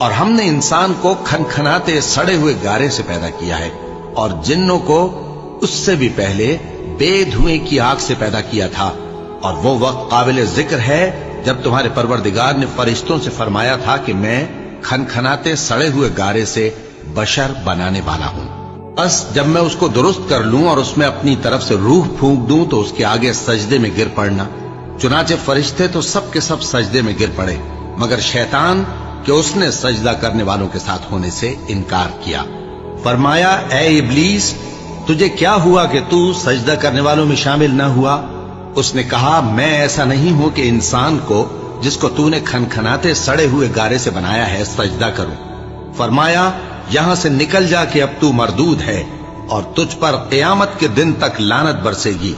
اور ہم نے انسان کو کھنکھناتے سڑے ہوئے گارے سے پیدا کیا ہے، اور جنوں کو اس سے بھی پہلے بے دھوئیں کی آگ سے پیدا کیا تھا۔ اور وہ وقت قابل ذکر ہے جب تمہارے پروردگار نے فرشتوں سے فرمایا تھا کہ میں کھنکھناتے سڑے ہوئے گارے سے بشر بنانے والا ہوں، بس جب میں اس کو درست کر لوں اور اس میں اپنی طرف سے روح پھونک دوں تو اس کے آگے سجدے میں گر پڑنا۔ چنانچہ فرشتے تو سب کے سب سجدے میں گر پڑے مگر شیطان کہ اس نے سجدہ کرنے والوں کے ساتھ ہونے سے انکار کیا۔ فرمایا اے ابلیس، تجھے کیا ہوا کہ تو سجدہ کرنے والوں میں شامل نہ ہوا؟ اس نے کہا میں ایسا نہیں ہوں کہ انسان کو جس کو تو نے کھنکھناتے سڑے ہوئے گارے سے بنایا ہے سجدہ کروں۔ فرمایا یہاں سے نکل جا کہ اب تو مردود ہے اور تجھ پر قیامت کے دن تک لعنت برسے گی۔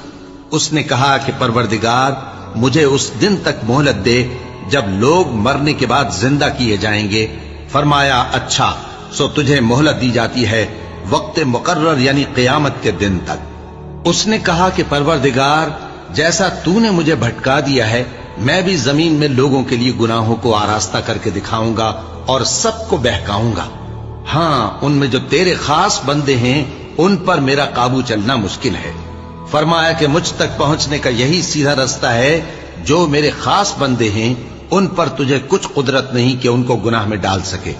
اس نے کہا کہ پروردگار مجھے اس دن تک مہلت دے جب لوگ مرنے کے بعد زندہ کیے جائیں گے۔ فرمایا اچھا، سو تجھے مہلت دی جاتی ہے وقت مقرر یعنی قیامت کے دن تک۔ اس نے کہا کہ پروردگار جیسا تو نے مجھے بھٹکا دیا ہے میں بھی زمین میں لوگوں کے لیے گناہوں کو آراستہ کر کے دکھاؤں گا اور سب کو بہکاؤں گا۔ ہاں ان میں جو تیرے خاص بندے ہیں ان پر میرا قابو چلنا مشکل ہے۔ فرمایا کہ مجھ تک پہنچنے کا یہی سیدھا رستہ ہے، جو میرے خاص بندے ہیں ان پر تجھے کچھ قدرت نہیں کہ ان کو گناہ میں ڈال سکے۔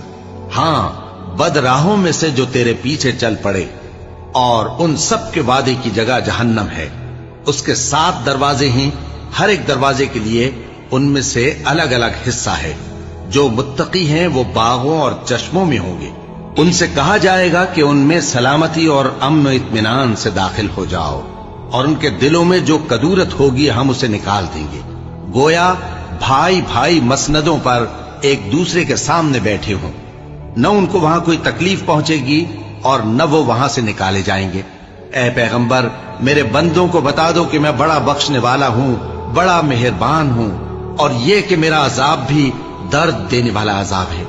ہاں بد راہوں میں سے جو تیرے پیچھے چل پڑے، اور ان سب کے وعدے کی جگہ جہنم ہے، اس کے 7 دروازے ہیں، ہر ایک دروازے کے لیے ان میں سے الگ الگ حصہ ہے۔ جو متقی ہیں وہ باغوں اور چشموں میں ہوں گے، ان سے کہا جائے گا کہ ان میں سلامتی اور امن و اطمینان سے داخل ہو جاؤ، اور ان کے دلوں میں جو کدورت ہوگی ہم اسے نکال دیں گے، گویا بھائی بھائی مسندوں پر ایک دوسرے کے سامنے بیٹھے ہوں۔ نہ ان کو وہاں کوئی تکلیف پہنچے گی اور نہ وہ وہاں سے نکالے جائیں گے۔ اے پیغمبر میرے بندوں کو بتا دو کہ میں بڑا بخشنے والا ہوں، بڑا مہربان ہوں، اور یہ کہ میرا عذاب بھی درد دینے والا عذاب ہے۔